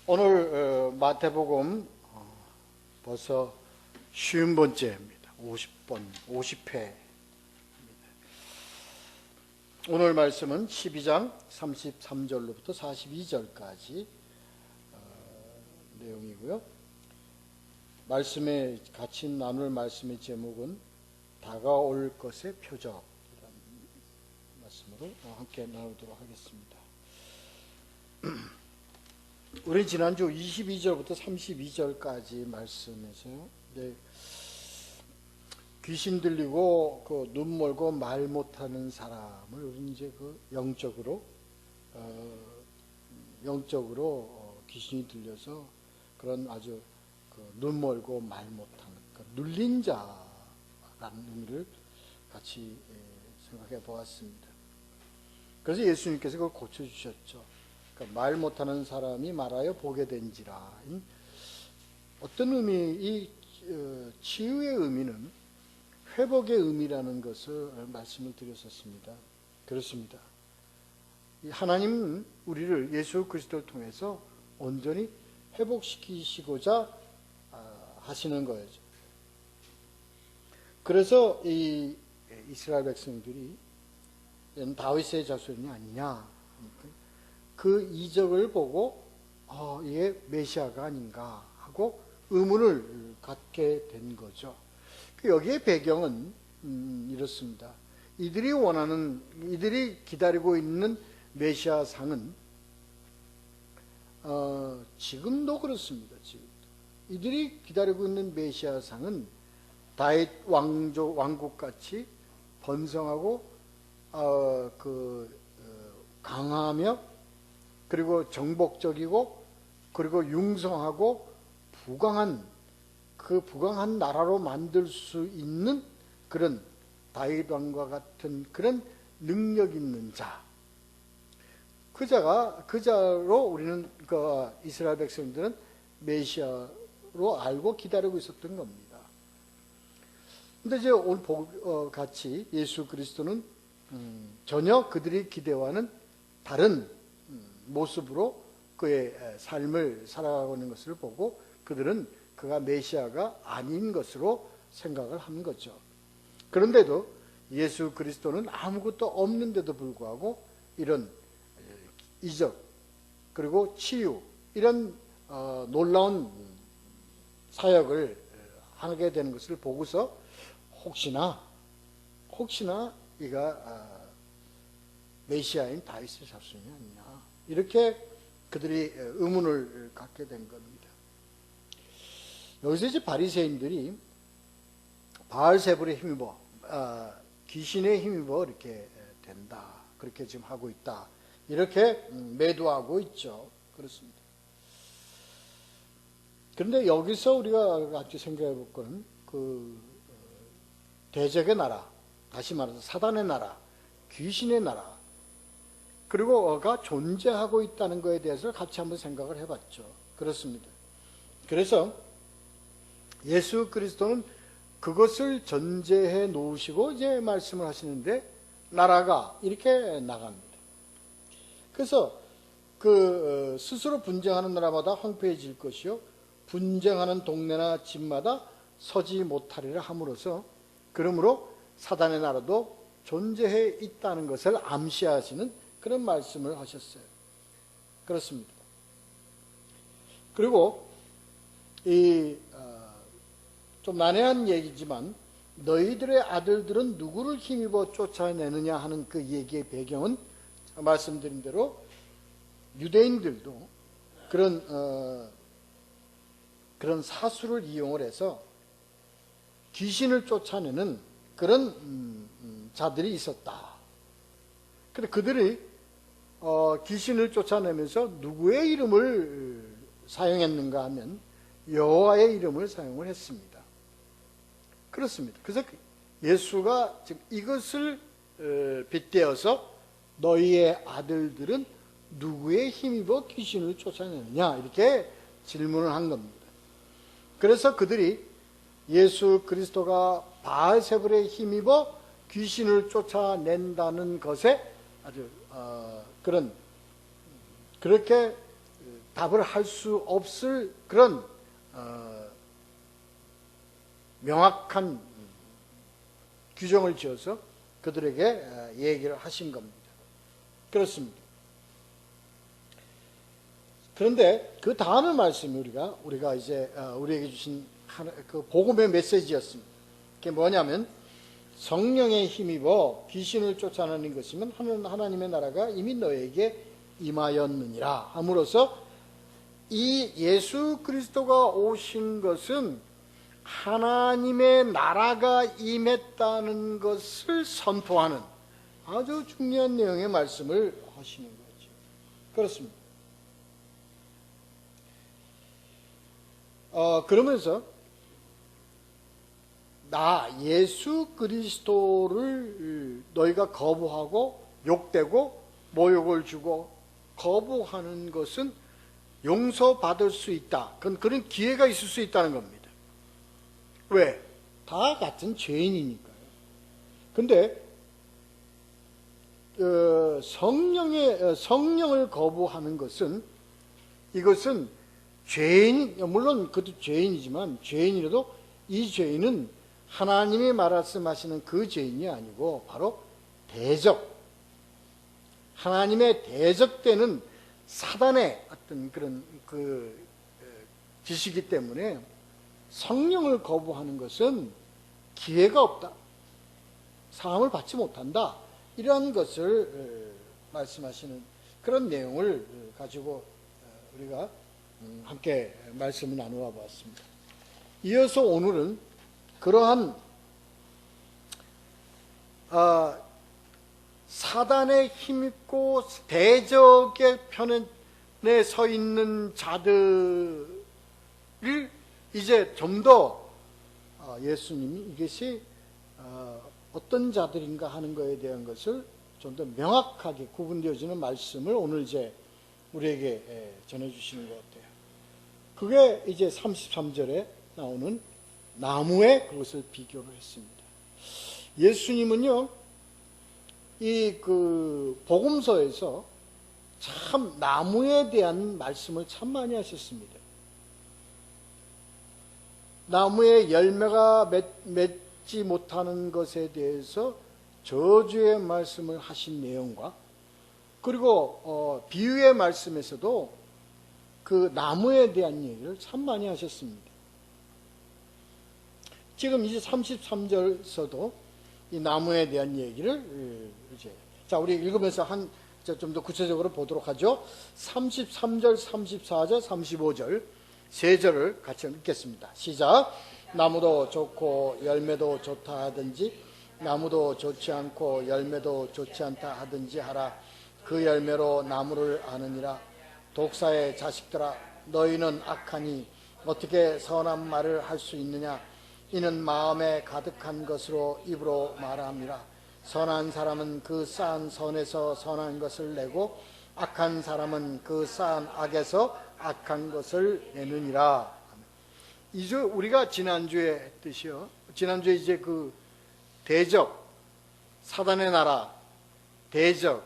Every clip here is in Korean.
오늘 마태복음 벌써 50번째입니다. 50번, 50회. 오늘 말씀은 12장 33절로부터 42절까지 내용이고요. 말씀에 같이 나눌 말씀의 제목은 다가올 것의 표적이라는 말씀으로 함께 나누도록 하겠습니다. 우리 지난주 22절부터 32절까지 말씀에서요. 귀신 들리고 눈 멀고 말 못하는 사람을 우리 이제 영적으로 귀신이 들려서 그런 아주 눈 멀고 말 못하는 눌린 자라는 의미를 같이 생각해 보았습니다. 그래서 예수님께서 그걸 고쳐주셨죠. 그러니까 말 못하는 사람이 말하여 보게 된지라. 어떤 의미, 이 치유의 의미는 회복의 의미라는 것을 말씀을 드렸었습니다. 그렇습니다. 하나님은 우리를 예수 그리스도를 통해서 온전히 회복시키시고자 하시는 거예요. 그래서 이 이스라엘 백성들이 다윗의 자손이 아니냐, 그 이적을 보고 이게 메시아가 아닌가 하고 의문을 갖게 된 거죠. 여기에 배경은 이렇습니다. 이들이 기다리고 있는 메시아 상은 지금도 그렇습니다. 지금도 이들이 기다리고 있는 메시아 상은 다윗 왕국같이 번성하고 강하며 그리고 정복적이고 그리고 융성하고 부강한 나라로 만들 수 있는 그런 다윗 왕과 같은 그런 능력 있는 자, 그 자로 우리는 이스라엘 백성들은 메시아로 알고 기다리고 있었던 겁니다. 근데 이제 오늘 같이 예수 그리스도는 전혀 그들이 기대와는 다른 모습으로 그의 삶을 살아가고 있는 것을 보고 그들은 그가 메시아가 아닌 것으로 생각을 한 거죠. 그런데도 예수 그리스도는 아무것도 없는데도 불구하고 이런 이적 그리고 치유 이런 놀라운 사역을 하게 되는 것을 보고서 혹시나 이가 메시아인 다윗의 자손이 아니냐, 이렇게 그들이 의문을 갖게 된 겁니다. 여기서 이제 바리새인들이 바알세불에 힘입어 귀신에 힘입어 이렇게 된다, 그렇게 지금 하고 있다, 이렇게 매도하고 있죠. 그렇습니다. 그런데 여기서 우리가 같이 생각해 볼 것은 대적의 나라, 다시 말해서 사단의 나라, 귀신의 나라, 그리고가 존재하고 있다는 것에 대해서 같이 한번 생각을 해봤죠. 그렇습니다. 그래서 예수 그리스도는 그것을 전제해 놓으시고 이제 말씀을 하시는데 나라가 이렇게 나갑니다. 그래서 스스로 분쟁하는 나라마다 황폐해질 것이요 분쟁하는 동네나 집마다 서지 못하리라 함으로써, 그러므로 사단의 나라도 존재해 있다는 것을 암시하시는 그런 말씀을 하셨어요. 그렇습니다. 그리고 좀 난해한 얘기지만 너희들의 아들들은 누구를 힘입어 쫓아내느냐 하는 그 얘기의 배경은 말씀드린 대로 유대인들도 그런 사수를 이용을 해서 귀신을 쫓아내는 그런 자들이 있었다. 근데 그들이 귀신을 쫓아내면서 누구의 이름을 사용했는가 하면 여호와의 이름을 사용을 했습니다. 그렇습니다. 그래서 예수가 지금 이것을 빗대어서 너희의 아들들은 누구의 힘입어 귀신을 쫓아내느냐, 이렇게 질문을 한 겁니다. 그래서 그들이 예수 그리스도가 바알세불에 힘입어 귀신을 쫓아낸다는 것에 아주 그렇게 답을 할 수 없을 그런 명확한 규정을 지어서 그들에게 얘기를 하신 겁니다. 그렇습니다. 그런데 그 다음의 말씀이 우리가 이제 우리에게 주신 그 복음의 메시지였습니다. 그게 뭐냐면 성령에 힘입어 귀신을 쫓아내는 것이면 하나님의 나라가 이미 너에게 임하였느니라 함으로써 이 예수 그리스도가 오신 것은 하나님의 나라가 임했다는 것을 선포하는 아주 중요한 내용의 말씀을 하시는 거죠. 그렇습니다. 그러면서 예수 그리스도를 너희가 거부하고 욕되고 모욕을 주고 거부하는 것은 용서받을 수 있다. 그런 기회가 있을 수 있다는 겁니다. 왜? 다 같은 죄인이니까요. 근데 성령을 거부하는 것은 이것은 물론 그것도 죄인이지만 죄인이라도 이 죄인은 하나님이 말씀하시는 그 죄인이 아니고 바로 하나님의 대적되는 사단의 어떤 그런 짓이기 때문에 성령을 거부하는 것은 기회가 없다. 사함을 받지 못한다. 이런 것을 말씀하시는 그런 내용을 가지고 우리가 함께 말씀을 나누어 보았습니다. 이어서 오늘은 그러한 사단에 힘입고 대적의 편에 서 있는 자들을 이제 좀 더 예수님이 이것이 어떤 자들인가 하는 것에 대한 것을 좀 더 명확하게 구분되어지는 말씀을 오늘 이제 우리에게 전해주시는 것 같아요. 그게 이제 33절에 나오는 나무에 그것을 비교를 했습니다. 예수님은요, 이 복음서에서 참 나무에 대한 말씀을 참 많이 하셨습니다. 나무에 열매가 맺지 못하는 것에 대해서 저주의 말씀을 하신 내용과 그리고 비유의 말씀에서도 그 나무에 대한 얘기를 참 많이 하셨습니다. 지금 이제 33절에서도 이 나무에 대한 얘기를 자, 우리 읽으면서 좀 더 구체적으로 보도록 하죠. 33절, 34절, 35절 세 절을 같이 읽겠습니다. 시작. 나무도 좋고 열매도 좋다 하든지 나무도 좋지 않고 열매도 좋지 않다 하든지 하라. 그 열매로 나무를 아느니라. 독사의 자식들아, 너희는 악하니 어떻게 선한 말을 할 수 있느냐. 이는 마음에 가득한 것으로 입으로 말함이라. 선한 사람은 그 쌓은 선에서 선한 것을 내고 악한 사람은 그 쌓은 악에서 악한 것을 내느니라. 이제 우리가 지난주에 했듯이요. 지난주에 이제 그 대적, 사단의 나라, 대적,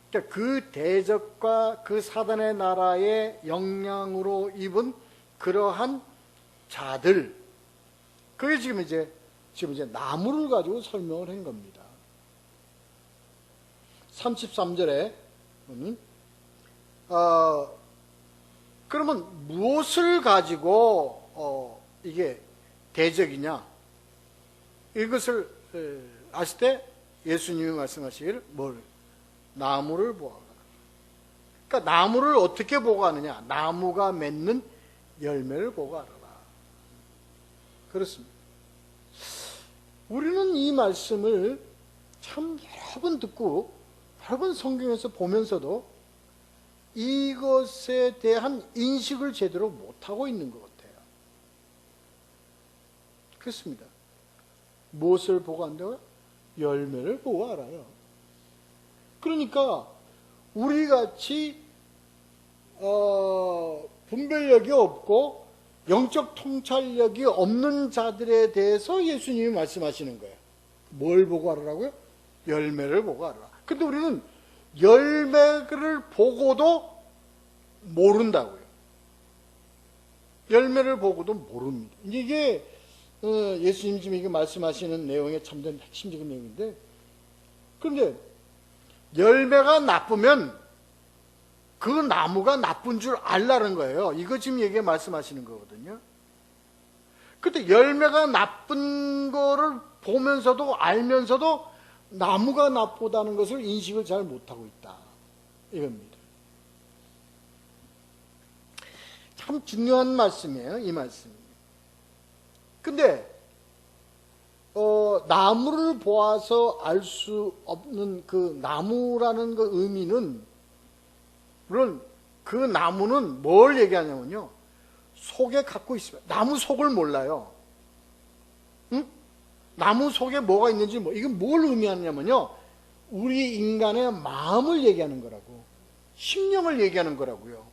그러니까 그 대적과 그 사단의 나라의 영향으로 입은 그러한 자들, 그게 지금 이제 나무를 가지고 설명을 한 겁니다. 33절에 보면 그러면 무엇을 가지고 이게 대적이냐? 이것을 아실 때 예수님이 말씀하시기를 나무를 보아라. 그러니까 나무를 어떻게 보고 하느냐? 나무가 맺는 열매를 보고 알아라. 그렇습니다. 우리는 이 말씀을 참 여러 번 듣고 여러 번 성경에서 보면서도 이것에 대한 인식을 제대로 못하고 있는 것 같아요. 그렇습니다. 무엇을 보고 한다고요? 열매를 보고 알아요. 그러니까 우리같이 분별력이 없고 영적 통찰력이 없는 자들에 대해서 예수님이 말씀하시는 거예요. 뭘 보고 알아라고요? 열매를 보고 알아라. 근데 우리는 열매를 보고도 모른다고요. 열매를 보고도 모릅니다. 이게 예수님 지금 이게 말씀하시는 내용의 참된 핵심적인 내용인데, 그런데 열매가 나쁘면 그 나무가 나쁜 줄 알라는 거예요. 이거 지금 얘기 말씀하시는 거거든요. 근데 열매가 나쁜 거를 보면서도 알면서도 나무가 나쁘다는 것을 인식을 잘 못하고 있다, 이겁니다. 참 중요한 말씀이에요, 이 말씀이. 근데 나무를 보아서 알 수 없는 그 나무라는 그 의미는, 물론 그 나무는 뭘 얘기하냐면요, 속에 갖고 있습니다. 나무 속을 몰라요. 응? 나무 속에 뭐가 있는지, 이건 뭘 의미하냐면요, 우리 인간의 마음을 얘기하는 거라고, 심령을 얘기하는 거라고요.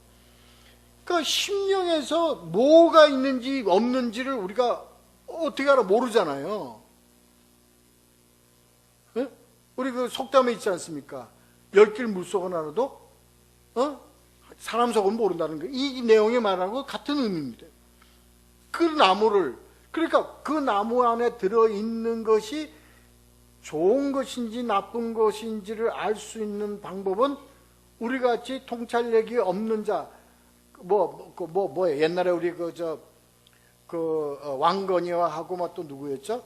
그 심령에서 뭐가 있는지 없는지를 우리가 어떻게 알아? 모르잖아요. 네? 우리 그 속담에 있지 않습니까? 열길 물속은 알아도 사람 속은 모른다는 거. 이 내용이 말하는 것 같은 의미입니다. 그 나무를, 그러니까 그 나무 안에 들어있는 것이 좋은 것인지 나쁜 것인지를 알 수 있는 방법은 우리같이 통찰력이 없는 자, 뭐예요? 옛날에 우리 왕건이와 하고 또 누구였죠?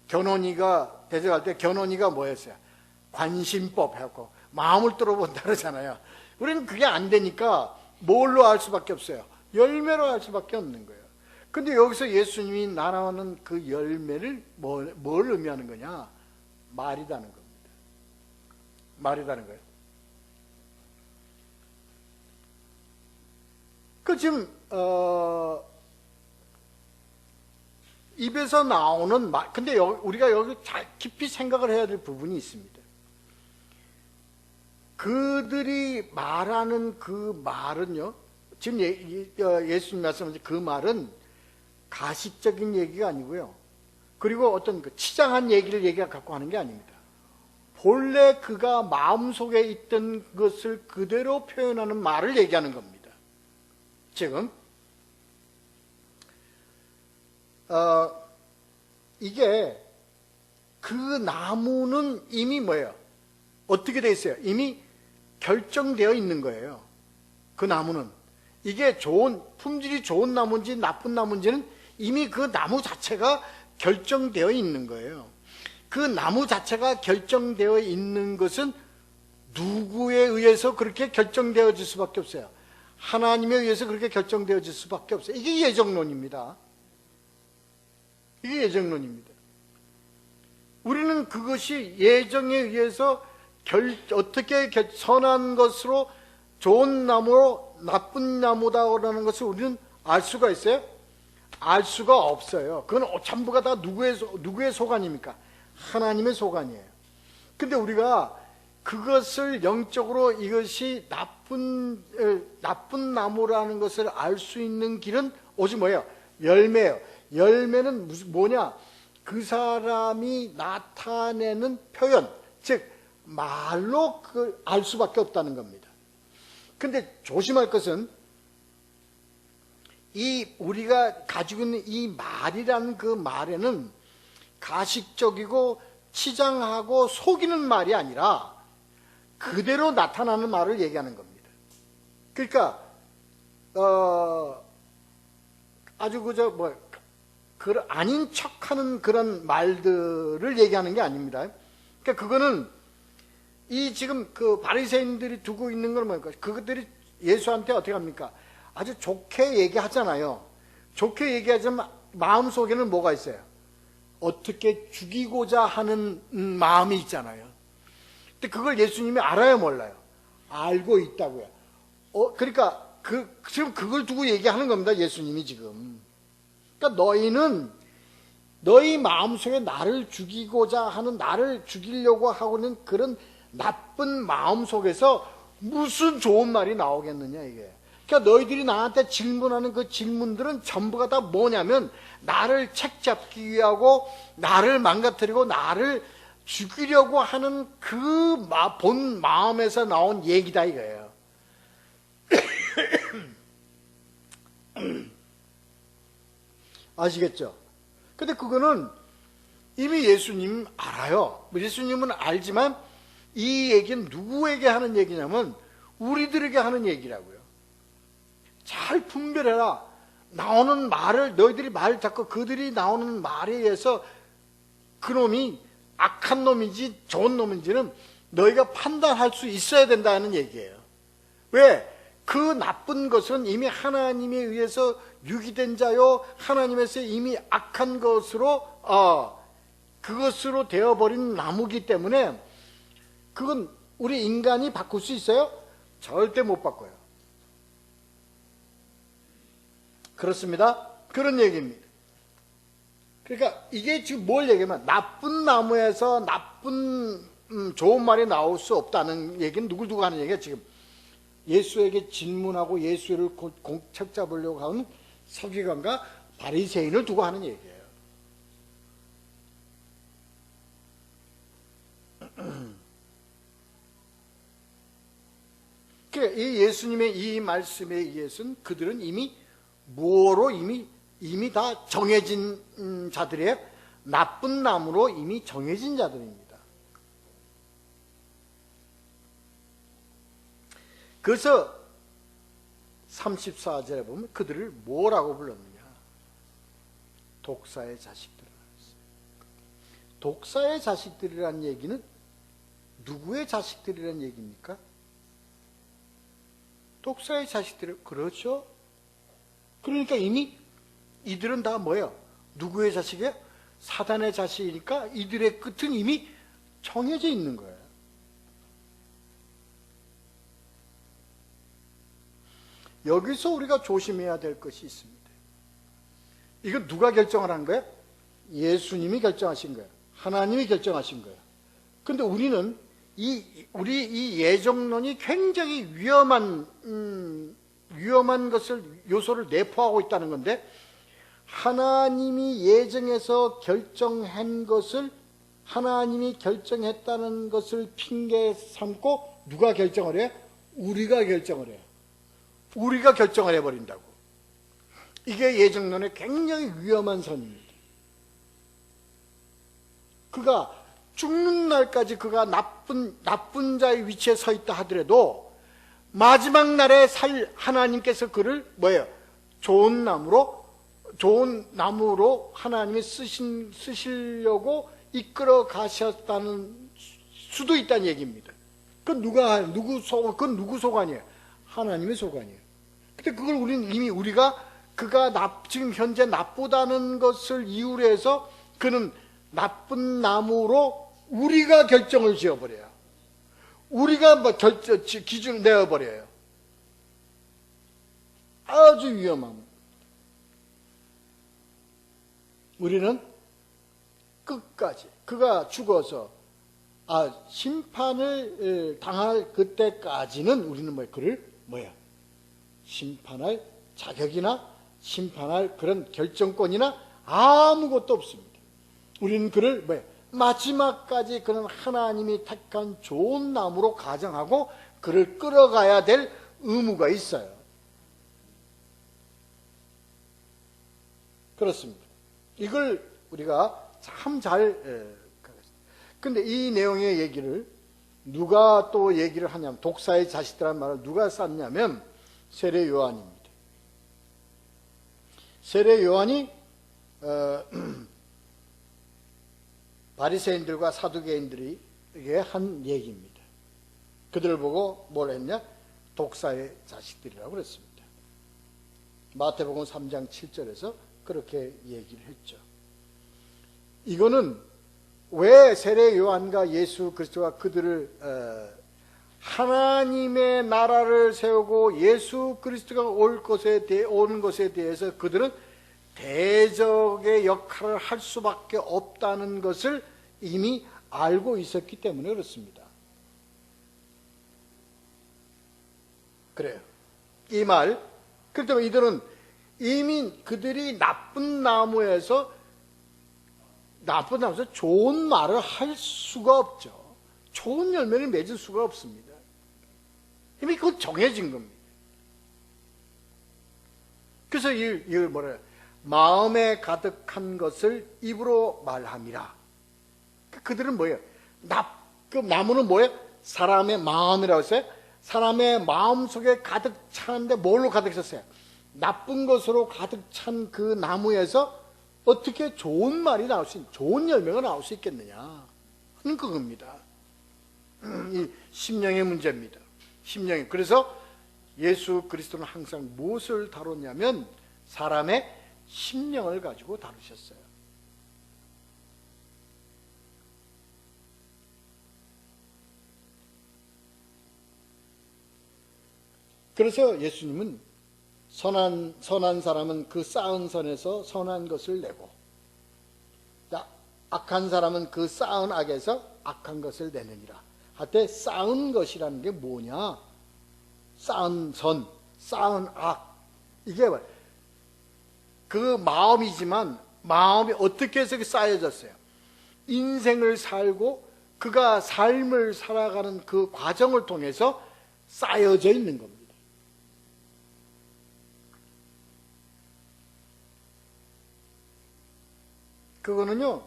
견훤이가 대적할 때 견훤이가 뭐였어요? 관심법 해갖고 마음을 뚫어본다 그러잖아요. 우리는 그게 안 되니까 뭘로 알 수밖에 없어요? 열매로 알 수밖에 없는 거예요. 근데 여기서 예수님이 나라는 그 열매를 뭘 의미하는 거냐? 말이라는 겁니다. 말이라는 거예요. 그 지금 입에서 나오는 말, 근데 우리가 여기 잘 깊이 생각을 해야 될 부분이 있습니다. 그들이 말하는 그 말은요, 지금 예수님 말씀하신 그 말은 가식적인 얘기가 아니고요, 그리고 어떤 그 치장한 얘기를 갖고 하는 게 아닙니다. 본래 그가 마음속에 있던 것을 그대로 표현하는 말을 얘기하는 겁니다. 지금 이게 그 나무는 이미 뭐예요? 어떻게 돼 있어요? 이미 결정되어 있는 거예요. 그 나무는 이게 품질이 좋은 나무인지 나쁜 나무인지는 이미 그 나무 자체가 결정되어 있는 거예요. 그 나무 자체가 결정되어 있는 것은 누구에 의해서 그렇게 결정되어질 수밖에 없어요? 하나님에 의해서 그렇게 결정되어질 수밖에 없어요. 이게 예정론입니다. 이게 예정론입니다. 우리는 그것이 예정에 의해서 어떻게 선한 것으로 좋은 나무로 나쁜 나무다라는 것을 우리는 알 수가 있어요? 알 수가 없어요. 그건 전부가 다 누구의 소관입니까? 하나님의 소관이에요. 근데 우리가 그것을 영적으로 이것이 나쁜 나무라는 것을 알 수 있는 길은 오직 뭐예요? 열매예요. 열매는 뭐냐? 그 사람이 나타내는 표현, 즉 말로 알 수밖에 없다는 겁니다. 근데 조심할 것은 우리가 가지고 있는 이 말이라는 그 말에는 가식적이고 치장하고 속이는 말이 아니라 그대로 나타나는 말을 얘기하는 겁니다. 그러니까 아주 아닌 척하는 그런 말들을 얘기하는 게 아닙니다. 그러니까 그거는 지금 그 바리새인들이 두고 있는 건 뭡니까? 그것들이 예수한테 어떻게 합니까? 아주 좋게 얘기하잖아요. 좋게 얘기하지만 마음속에는 뭐가 있어요? 어떻게 죽이고자 하는 마음이 있잖아요. 근데 그걸 예수님이 알아요, 몰라요? 알고 있다고요. 그러니까 지금 그걸 두고 얘기하는 겁니다, 예수님이 지금. 그러니까 너희 마음속에 나를 죽이고자 하는, 나를 죽이려고 하고 있는 그런 나쁜 마음 속에서 무슨 좋은 말이 나오겠느냐, 이게. 그러니까 너희들이 나한테 질문하는 그 질문들은 전부가 다 뭐냐면 나를 책잡기 위하고 나를 망가뜨리고 나를 죽이려고 하는 그 본 마음에서 나온 얘기다, 이거예요. 아시겠죠? 근데 그거는 이미 예수님 알아요. 예수님은 알지만 이 얘기는 누구에게 하는 얘기냐면 우리들에게 하는 얘기라고요. 잘 분별해라. 나오는 말을, 너희들이 말 잡고 그들이 나오는 말에 의해서 그놈이 악한 놈인지 좋은 놈인지는 너희가 판단할 수 있어야 된다는 얘기예요. 왜? 그 나쁜 것은 이미 하나님에 의해서 유기된 자요, 하나님에서 이미 악한 것으로 그것으로 되어버린 나무기 때문에 그건 우리 인간이 바꿀 수 있어요? 절대 못 바꿔요. 그렇습니다. 그런 얘기입니다. 그러니까 이게 지금 뭘 얘기하면 나쁜 나무에서 나쁜 좋은 말이 나올 수 없다는 얘기는 누굴 두고 하는 얘기야. 지금 예수에게 질문하고 예수를 공책 잡으려고 하는 서기관과 바리새인을 두고 하는 얘기예요. 그러니까 이 예수님의 이 말씀에 의해서는 그들은 이미 무엇으로 이미 다 정해진 자들이에요. 나쁜 나무로 이미 정해진 자들입니다. 그래서 34절에 보면 그들을 뭐라고 불렀느냐? 독사의 자식들이라고 했어요. 독사의 자식들이라는 얘기는 누구의 자식들이라는 얘기입니까? 독사의 자식들, 그렇죠? 그러니까 이미 이들은 다 뭐예요? 누구의 자식이에요? 사단의 자식이니까 이들의 끝은 이미 정해져 있는 거예요. 여기서 우리가 조심해야 될 것이 있습니다. 이거 누가 결정을 한 거예요? 예수님이 결정하신 거예요. 하나님이 결정하신 거예요. 근데 우리는 우리 이 예정론이 굉장히 위험한 것을, 요소를 내포하고 있다는 건데, 하나님이 예정해서 결정한 것을, 하나님이 결정했다는 것을 핑계 삼고 누가 결정을 해요? 우리가 결정을 해요. 우리가 결정을 해버린다고. 이게 예정론의 굉장히 위험한 선입니다. 그가 죽는 날까지 그가 나쁜 자의 위치에 서 있다 하더라도 마지막 날에 하나님께서 그를 뭐예요? 좋은 나무로 하나님이 쓰시려고 이끌어 가셨다는 수도 있다는 얘기입니다. 그건 누구 소관이에요? 하나님의 소관이에요. 근데 그걸 그가 지금 현재 나쁘다는 것을 이유로 해서 그는 나쁜 나무로 우리가 결정을 지어버려요. 우리가 기준을 내어버려요. 아주 위험합니다. 우리는 끝까지 그가 죽어서 심판을 당할 그때까지는 우리는 그를 심판할 자격이나 심판할 그런 결정권이나 아무것도 없습니다. 우리는 그를 마지막까지 그는 하나님이 택한 좋은 나무로 가정하고 그를 끌어가야 될 의무가 있어요. 그렇습니다. 이걸 우리가 참 근데 이 내용의 얘기를 누가 또 얘기를 하냐면, 독사의 자식들이라는 말을 누가 썼냐면 세례 요한입니다. 세례 요한이 바리새인들과 사두개인들에게 한 얘기입니다. 그들을 보고 뭘 했냐? 독사의 자식들이라고 그랬습니다. 마태복음 3장 7절에서 그렇게 얘기를 했죠. 이거는 왜 세례 요한과 예수 그리스도가 그들을 하나님의 나라를 세우고 예수 그리스도가 온 것에 대해서 그들은 대적의 역할을 할 수밖에 없다는 것을 이미 알고 있었기 때문에 그렇습니다. 그래요. 이 말, 그렇기 때문에 이들은 이미 그들이 나쁜 나무에서 좋은 말을 할 수가 없죠. 좋은 열매를 맺을 수가 없습니다. 이미 그건 정해진 겁니다. 그래서 이걸 뭐래요? 마음에 가득한 것을 입으로 말함이라. 그들은 뭐예요? 그 나무는 뭐예요? 사람의 마음이라고 했어요. 사람의 마음 속에 가득 차는데 뭘로 가득 찼어요? 나쁜 것으로 가득 찬 그 나무에서 어떻게 좋은 말이 나올 수 있는, 좋은 열매가 나올 수 있겠느냐 하는 그겁니다. 이 심령의 문제입니다. 심령이. 그래서 예수 그리스도는 항상 무엇을 다뤘냐면 사람의 심령을 가지고 다루셨어요. 그래서 예수님은 선한 사람은 그 쌓은 선에서 선한 것을 내고, 악한 사람은 그 쌓은 악에서 악한 것을 내느니라. 하되 쌓은 것이라는 게 뭐냐? 쌓은 선, 쌓은 악. 이게 그 마음이지만 마음이 어떻게 해서 쌓여졌어요? 인생을 살고 그가 삶을 살아가는 그 과정을 통해서 쌓여져 있는 겁니다. 그거는요,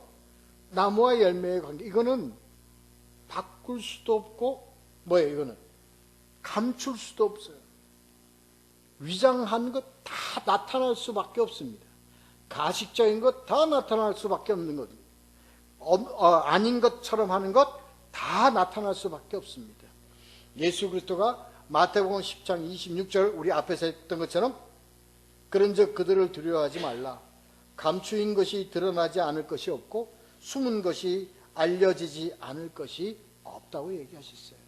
나무와 열매의 관계, 이거는 바꿀 수도 없고, 뭐예요, 이거는? 감출 수도 없어요. 위장한 것 다 나타날 수밖에 없습니다. 가식적인 것 다 나타날 수밖에 없는 겁니다. 아닌 것처럼 하는 것 다 나타날 수밖에 없습니다. 예수 그리스도가 마태복음 10장 26절 우리 앞에서 했던 것처럼 그런즉 그들을 두려워하지 말라. 감추인 것이 드러나지 않을 것이 없고 숨은 것이 알려지지 않을 것이 없다고 얘기하셨어요.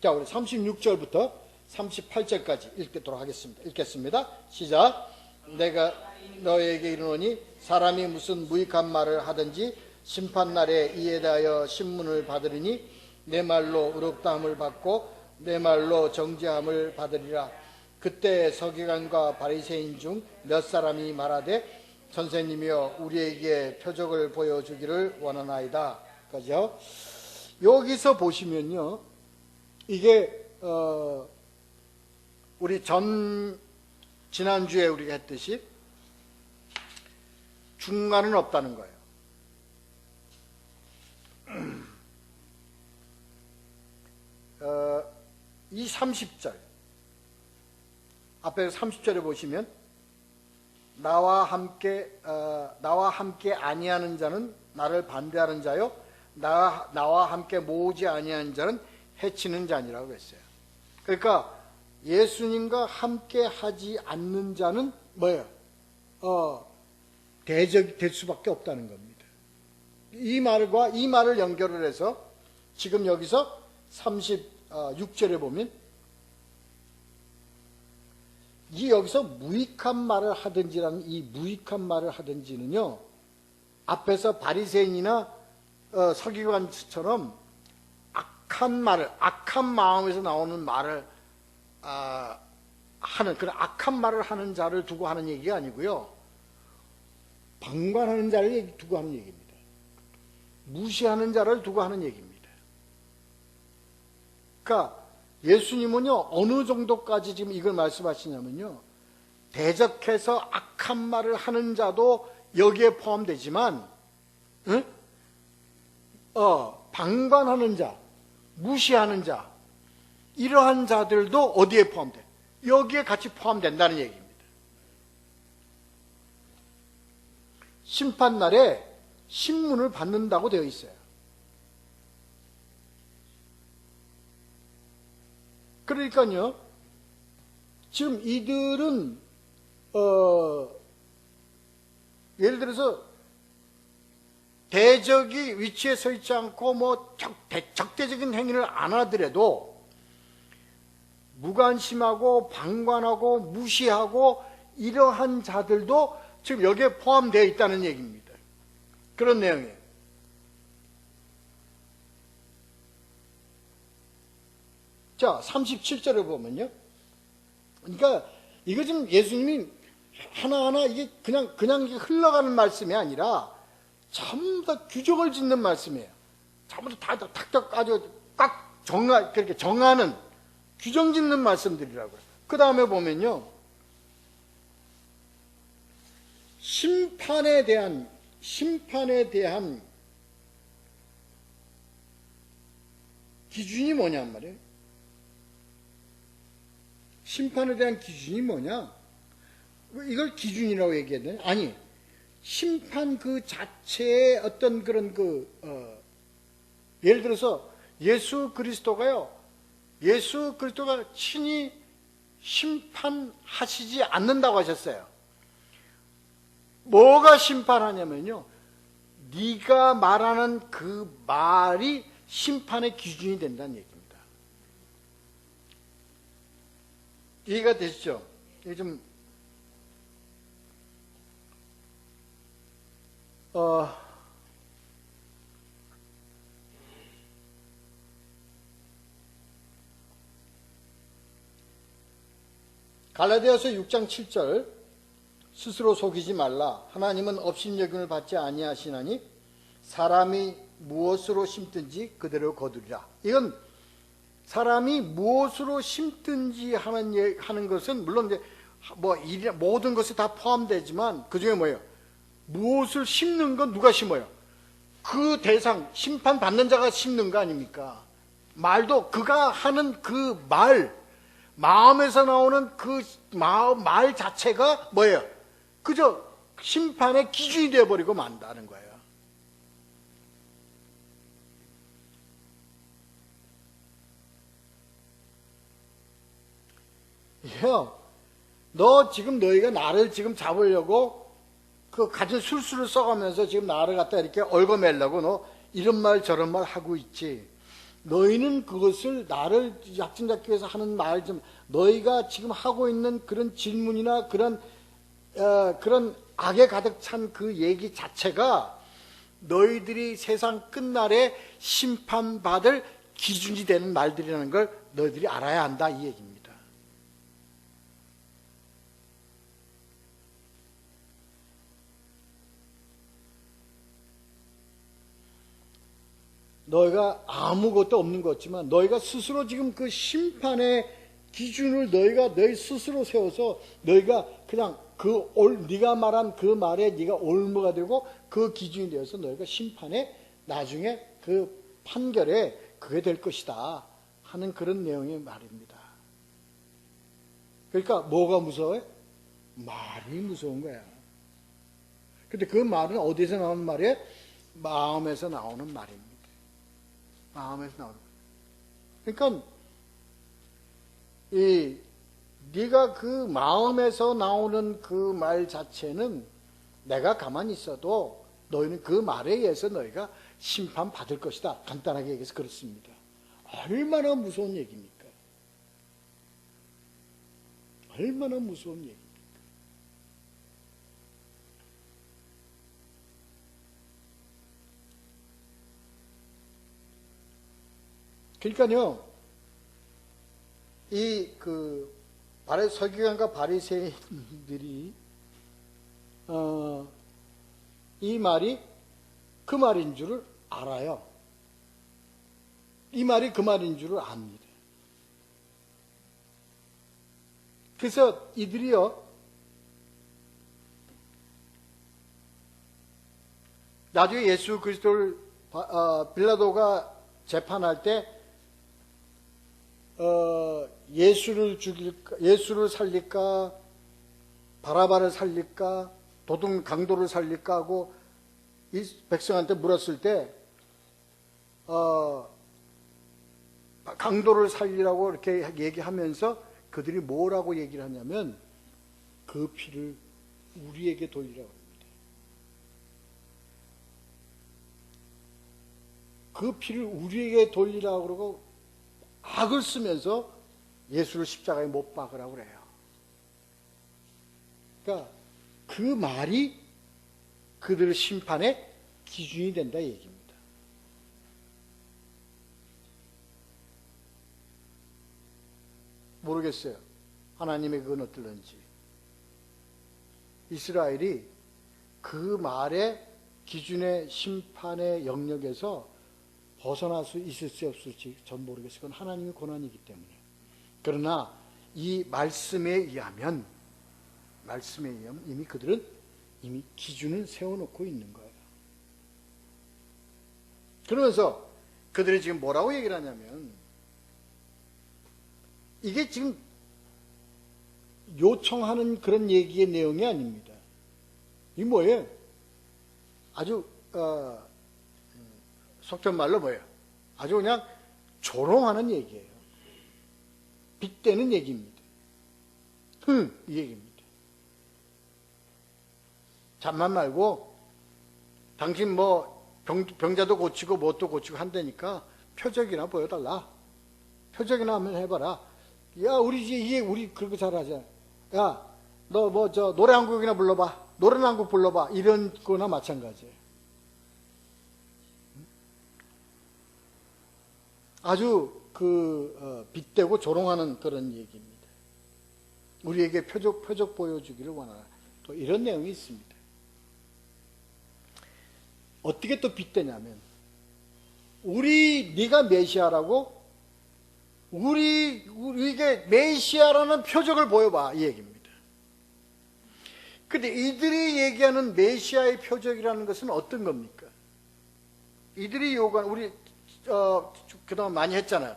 자, 우리 36절부터 38절까지 읽도록 하겠습니다. 읽겠습니다. 시작. 내가 너에게 이르노니 사람이 무슨 무익한 말을 하든지 심판날에 이에 대하여 신문을 받으리니 내 말로 의롭다함을 받고 내 말로 정죄함을 받으리라. 그때 서기관과 바리새인 중 몇 사람이 말하되 선생님이여 우리에게 표적을 보여주기를 원하나이다. 그죠? 여기서 보시면요, 이게 우리 지난주에 우리가 했듯이 중간은 없다는 거예요. 이 30절 앞에 30절에 보시면 나와 함께 아니하는 자는 나를 반대하는 자요 나와 함께 모으지 아니하는 자는 해치는 자니라고 했어요. 그러니까 예수님과 함께 하지 않는 자는 뭐예요? 대적이 될 수밖에 없다는 겁니다. 이 말을 연결을 해서 지금 여기서 36절에 보면 여기서 무익한 말을 하든지라는 이 무익한 말을 하든지는요, 앞에서 바리새인이나 서기관처럼 악한 마음에서 나오는 말을 하는 그런 악한 말을 하는 자를 두고 하는 얘기가 아니고요, 방관하는 자를 두고 하는 얘기입니다. 무시하는 자를 두고 하는 얘기입니다. 그러니까 예수님은요, 어느 정도까지 지금 이걸 말씀하시냐면요, 대적해서 악한 말을 하는 자도 여기에 포함되지만, 방관하는 자, 무시하는 자, 이러한 자들도 어디에 포함돼? 여기에 같이 포함된다는 얘기입니다. 심판날에 신문을 받는다고 되어 있어요. 그러니까요, 지금 이들은 예를 들어서 대적이 위치에 서 있지 않고 뭐 적대적인 행위를 안 하더라도 무관심하고 방관하고 무시하고 이러한 자들도 지금 여기에 포함되어 있다는 얘기입니다. 그런 내용이에요. 자, 37절에 보면요, 그러니까 이거 지금 예수님이 하나하나 이게 그냥 흘러가는 말씀이 아니라 전부 다 규정을 짓는 말씀이에요. 전부 다 탁탁 아주 꽉 그렇게 정하는 규정 짓는 말씀들이라고요. 그 다음에 보면요, 심판에 대한 기준이 뭐냔 말이에요. 심판에 대한 기준이 뭐냐? 이걸 기준이라고 얘기해야 되나? 아니, 심판 그 자체의 어떤 그런 예를 들어서 예수 그리스도가 친히 심판하시지 않는다고 하셨어요. 뭐가 심판하냐면요, 네가 말하는 그 말이 심판의 기준이 된다는 얘기입니다. 이해가 되시죠? 이게 좀 갈라디아서 6장 7절, 스스로 속이지 말라. 하나님은 업신여김을 받지 아니하시나니 사람이 무엇으로 심든지 그대로 거두리라. 이건 사람이 무엇으로 심든지 하는 것은 물론 이제 모든 것이 다 포함되지만 그 중에 뭐예요? 무엇을 심는 건 누가 심어요? 그 대상, 심판받는 자가 심는 거 아닙니까? 말도 그가 하는 그 마음에서 나오는 그 말 자체가 뭐예요? 그저 심판의 기준이 되어버리고 만다는 거예요. 너희가 나를 지금 잡으려고 그 가진 술수를 써가면서 지금 나를 갖다 이렇게 얽어매려고 너 이런 말 저런 말 하고 있지. 너희는 그것을 나를 약점잡기 위해서 하는 말 좀, 너희가 지금 하고 있는 그런 질문이나 그런 악에 가득 찬 그 얘기 자체가 너희들이 세상 끝날에 심판받을 기준이 되는 말들이라는 걸 너희들이 알아야 한다, 이 얘기입니다. 너희가 아무것도 없는 것 같지만 너희가 스스로 지금 그 심판의 기준을 너희 스스로 세워서 너희가 그냥 네가 말한 그 말에 네가 올무가 되고 그 기준이 되어서 너희가 심판에 나중에 그 판결에 그게 될 것이다 하는 그런 내용의 말입니다. 그러니까 뭐가 무서워요? 말이 무서운 거야. 근데 그 말은 어디서 나오는 말이에요? 마음에서 나오는 말입니다. 마음에서 나오는 거예요. 그러니까 네가 그 마음에서 나오는 그 말 자체는 내가 가만히 있어도 너희는 그 말에 의해서 너희가 심판받을 것이다. 간단하게 얘기해서 그렇습니다. 얼마나 무서운 얘기입니까? 얼마나 무서운 얘기입니까? 그러니까요, 서기관과 바리새인들이 이 말이 그 말인 줄을 알아요. 이 말이 그 말인 줄을 압니다. 그래서 이들이요, 나중에 예수 그리스도를 빌라도가 재판할 때 예수를 살릴까, 바라바를 살릴까, 강도를 살릴까 하고 이 백성한테 물었을 때 강도를 살리라고 이렇게 얘기하면서 그들이 뭐라고 얘기를 하냐면 그 피를 우리에게 돌리라고 합니다. 그 피를 우리에게 돌리라고 그러고 악을 쓰면서 예수를 십자가에 못 박으라고 그래요. 그러니까 그 말이 그들의 심판의 기준이 된다 얘기입니다. 모르겠어요. 하나님의 그건 어떨런지. 이스라엘이 그 말의 기준의 심판의 영역에서 벗어날 수 있을지 없을지 전 모르겠어요. 그건 하나님의 권한이기 때문에. 그러나 이 말씀에 의하면 이미 그들은 이미 기준을 세워놓고 있는 거예요. 그러면서 그들이 지금 뭐라고 얘기를 하냐면, 이게 지금 요청하는 그런 얘기의 내용이 아닙니다. 이게 뭐예요? 아주 속된 말로 뭐예요? 아주 그냥 조롱하는 얘기예요. 빗대는 얘기입니다. 이 얘기입니다. 잠만 말고 당신 뭐 병자도 고치고 뭣도 고치고 한다니까 표적이나 보여달라. 표적이나 한번 해봐라. 야, 우리 그렇게 잘하잖아. 야, 너 뭐 노래 한 곡이나 불러봐. 노래 한 곡 불러봐. 이런 거나 마찬가지예요. 아주 빗대고 조롱하는 그런 얘기입니다. 우리에게 표적 보여주기를 원하는 또 이런 내용이 있습니다. 어떻게 또 빗대냐면, 네가 메시아라고? 우리에게 메시아라는 표적을 보여봐, 이 얘기입니다. 근데 이들이 얘기하는 메시아의 표적이라는 것은 어떤 겁니까? 이들이 요구하는, 우리 그동안 많이 했잖아요.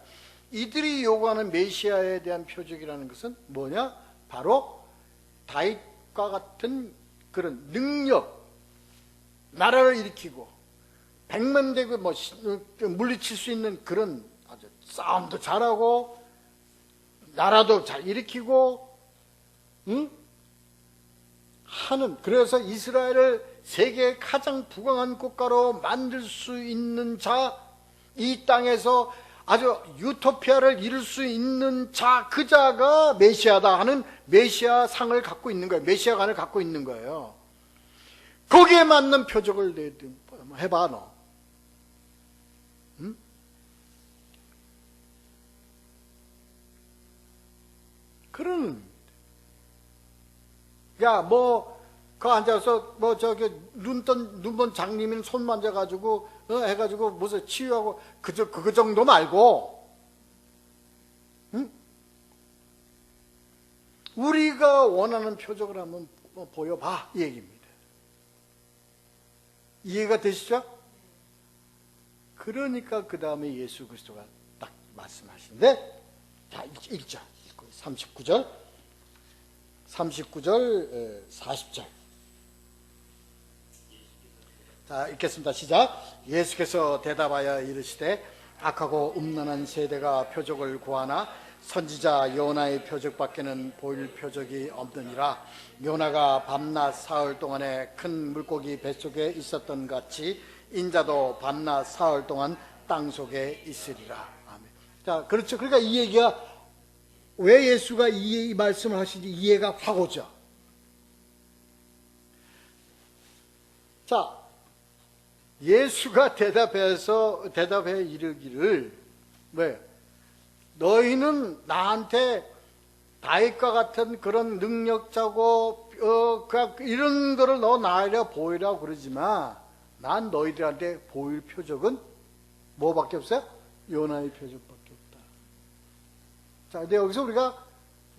이들이 요구하는 메시아에 대한 표적이라는 것은 뭐냐? 바로 다윗과 같은 그런 능력, 나라를 일으키고 백만 대고 물리칠 수 있는 그런, 아주 싸움도 잘하고 나라도 잘 일으키고 하는, 그래서 이스라엘을 세계의 가장 부강한 국가로 만들 수 있는 자, 이 땅에서 아주 유토피아를 이룰 수 있는 자, 그 자가 메시아다 하는 메시아 상을 갖고 있는 거예요. 메시아관을 갖고 있는 거예요. 거기에 맞는 표적을 해봐, 너. 응? 그런, 야, 그 앉아서, 눈먼 장님인 손 만져가지고, 해가지고, 무슨 치유하고, 그 정도 말고, 응? 우리가 원하는 표적을 한번 보여봐, 이 얘기입니다. 이해가 되시죠? 그러니까 그 다음에 예수 그리스도가 딱 말씀하시는데, 자, 읽자. 39절, 40절. 자, 읽겠습니다. 시작. 예수께서 대답하여 이르시되, 악하고 음란한 세대가 표적을 구하나 선지자 요나의 표적밖에는 보일 표적이 없느니라. 요나가 밤낮 사흘 동안에 큰 물고기 뱃속에 있었던 같이 인자도 밤낮 사흘 동안 땅속에 있으리라. 아멘. 자, 그렇죠. 그러니까 이 얘기가 왜 예수가 이 말씀을 하시는지 이해가 확 오죠. 자, 예수가 대답해 이르기를, 왜? 너희는 나한테 다윗과 같은 그런 능력자고 이런 거를 너 나으려 보이라고 그러지만, 난 너희들한테 보일 표적은 뭐밖에 없어요? 요나의 표적밖에 없다. 자, 근데 여기서 우리가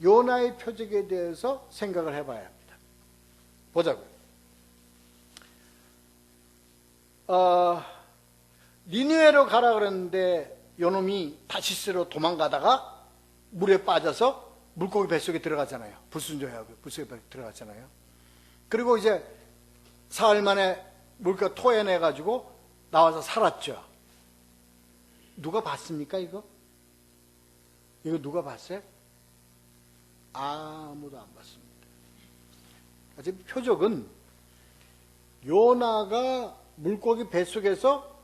요나의 표적에 대해서 생각을 해봐야 합니다. 보자고요. 니느웨로 가라 그랬는데 요놈이 다시스로 도망가다가 물에 빠져서 물고기 뱃속에 들어가잖아요. 불순종하고 불속에 들어갔잖아요. 그리고 이제 사흘 만에 물가 토해내가지고 나와서 살았죠. 누가 봤습니까, 이거? 이거 누가 봤어요? 아무도 안 봤습니다. 아직 표적은 요나가 물고기 뱃속에서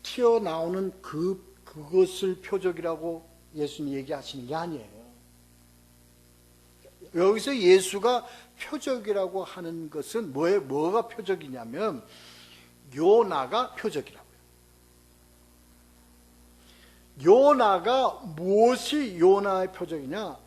튀어나오는 그것을 표적이라고 예수님 얘기하시는 게 아니에요. 여기서 예수가 표적이라고 하는 것은 뭐가 표적이냐면 요나가 표적이라고요. 요나가 무엇이 요나의 표적이냐?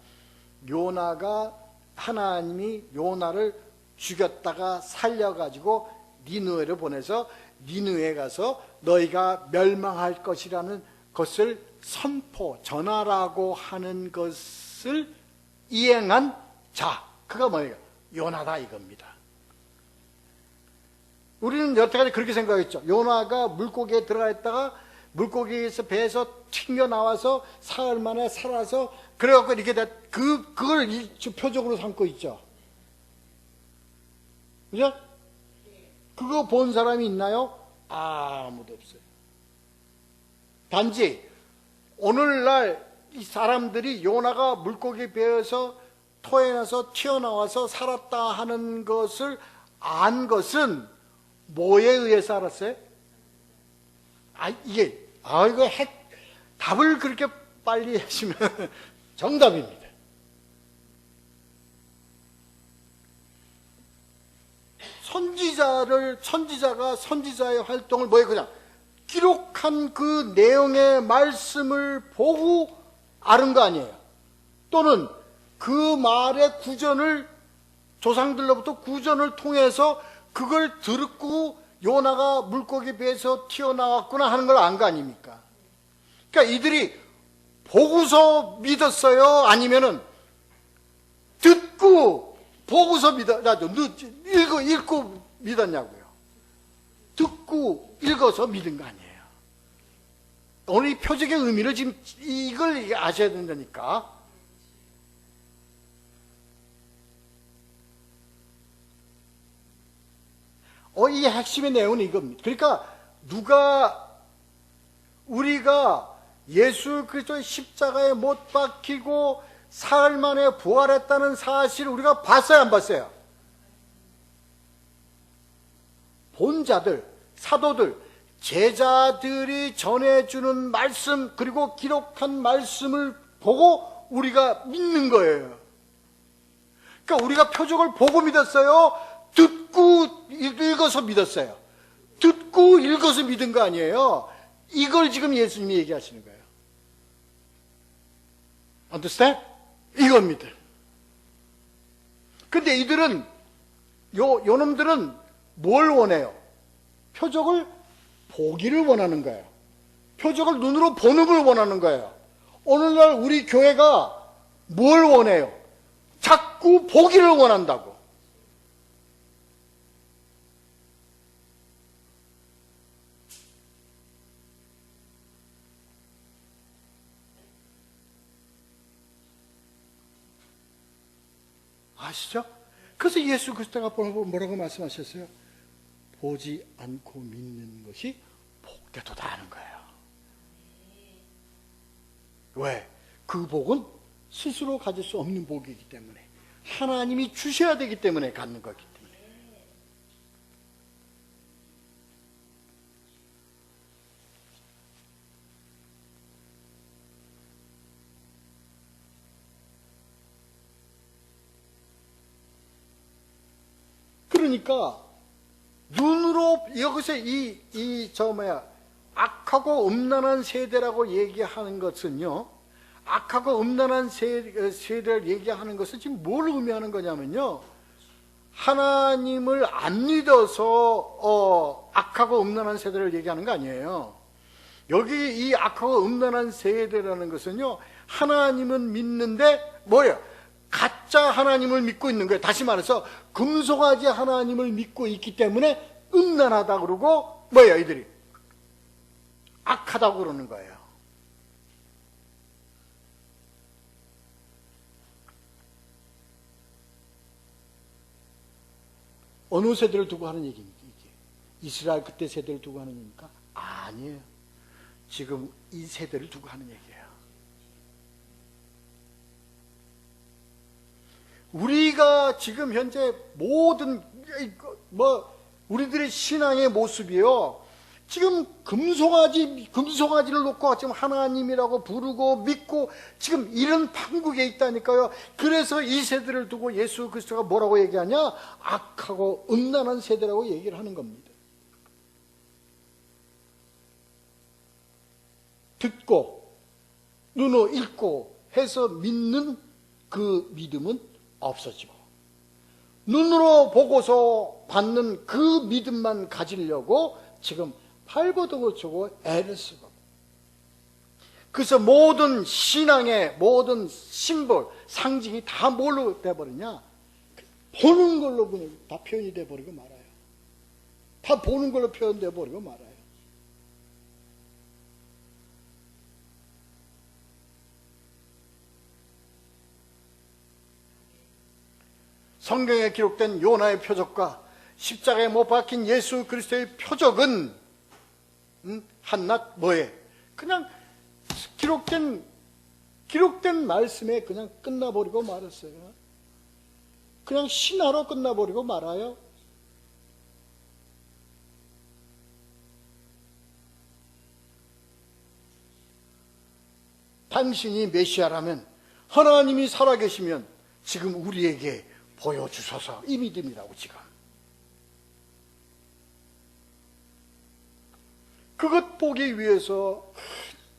요나가 하나님이 요나를 죽였다가 살려가지고 니느웨를 보내서 니느웨에 가서 너희가 멸망할 것이라는 것을 선포, 전하라고 하는 것을 이행한 자, 그가 뭐예요? 요나다 이겁니다. 우리는 여태까지 그렇게 생각했죠. 요나가 물고기에 들어가 있다가 물고기에서 배에서 튕겨나와서 사흘 만에 살아서 그래갖고 이렇게 그걸 표적으로 삼고 있죠. 그죠? 그거 본 사람이 있나요? 아무도 없어요. 단지 오늘날 이 사람들이 요나가 물고기 배에서 토해나서 튀어나와서 살았다 하는 것을 안 것은 뭐에 의해서 알았어요? 이거 답을 그렇게 빨리 하시면 정답입니다. 선지자가 선지자의 활동을 뭐예요? 그냥 기록한 그 내용의 말씀을 보고 아는 거 아니에요. 또는 그 말의 구전을 조상들로부터 구전을 통해서 그걸 듣고 요나가 물고기 배에서 튀어나왔구나 하는 걸 안 거 아닙니까? 그러니까 이들이 보고서 믿었어요? 아니면은 듣고 보고서 읽고 믿었냐고요? 듣고 읽어서 믿은 거 아니에요. 오늘 이 표적의 의미를 지금 이걸 아셔야 된다니까. 이 핵심의 내용은 이겁니다. 그러니까 우리가 예수 그리스도의 십자가에 못 박히고 사흘 만에 부활했다는 사실을 우리가 봤어요, 안 봤어요? 본자들, 사도들, 제자들이 전해주는 말씀, 그리고 기록한 말씀을 보고 우리가 믿는 거예요. 그러니까 우리가 표적을 보고 믿었어요? 듣고 읽어서 믿었어요? 듣고 읽어서 믿은 거 아니에요? 이걸 지금 예수님이 얘기하시는 거예요. Understand? 이겁니다. 근데 이들은, 요놈들은 뭘 원해요? 표적을 보기를 원하는 거예요. 표적을 눈으로 보는 걸 원하는 거예요. 오늘날 우리 교회가 뭘 원해요? 자꾸 보기를 원한다고. 아시죠? 그래서 예수 그리스도가 뭐라고 말씀하셨어요? 보지 않고 믿는 것이 복되도다 하는 거예요. 왜? 그 복은 스스로 가질 수 없는 복이기 때문에, 하나님이 주셔야 되기 때문에 갖는 거기 때문에. 그러니까 눈으로 여기서 악하고 음란한 세대라고 얘기하는 것은요, 악하고 음란한 세대를 얘기하는 것은 지금 뭘 의미하는 거냐면요, 하나님을 안 믿어서 악하고 음란한 세대를 얘기하는 거 아니에요. 여기 이 악하고 음란한 세대라는 것은요, 하나님은 믿는데 뭐예요? 가짜 하나님을 믿고 있는 거예요. 다시 말해서 금송아지 하나님을 믿고 있기 때문에 음란하다 그러고 뭐예요? 이들이 악하다고 그러는 거예요. 어느 세대를 두고 하는 얘기입니까? 이게 이스라엘 그때 세대를 두고 하는 얘기입니까? 아니에요. 지금 이 세대를 두고 하는 얘기예요. 우리가 지금 현재 모든 우리들의 신앙의 모습이요, 지금 금송아지를 놓고 지금 하나님이라고 부르고 믿고 지금 이런 판국에 있다니까요. 그래서 이 세대를 두고 예수 그리스도가 뭐라고 얘기하냐? 악하고 음란한 세대라고 얘기를 하는 겁니다. 듣고 눈으로 읽고 해서 믿는 그 믿음은 없어지고, 눈으로 보고서 받는 그 믿음만 가지려고 지금 팔고등을 주고 애를 쓰고, 그래서 모든 신앙의 모든 심볼, 상징이 다 뭘로 돼버리냐? 보는 걸로 그냥 다 표현이 돼버리고 말아요. 다 보는 걸로 표현돼 버리고 말아요. 성경에 기록된 요나의 표적과 십자가에 못 박힌 예수 그리스도의 표적은 한낱 뭐에? 그냥 기록된 말씀에 그냥 끝나버리고 말았어요. 그냥 신화로 끝나버리고 말아요. 당신이 메시아라면, 하나님이 살아계시면 지금 우리에게 보여주소서, 이 믿음이라고. 지금 그것 보기 위해서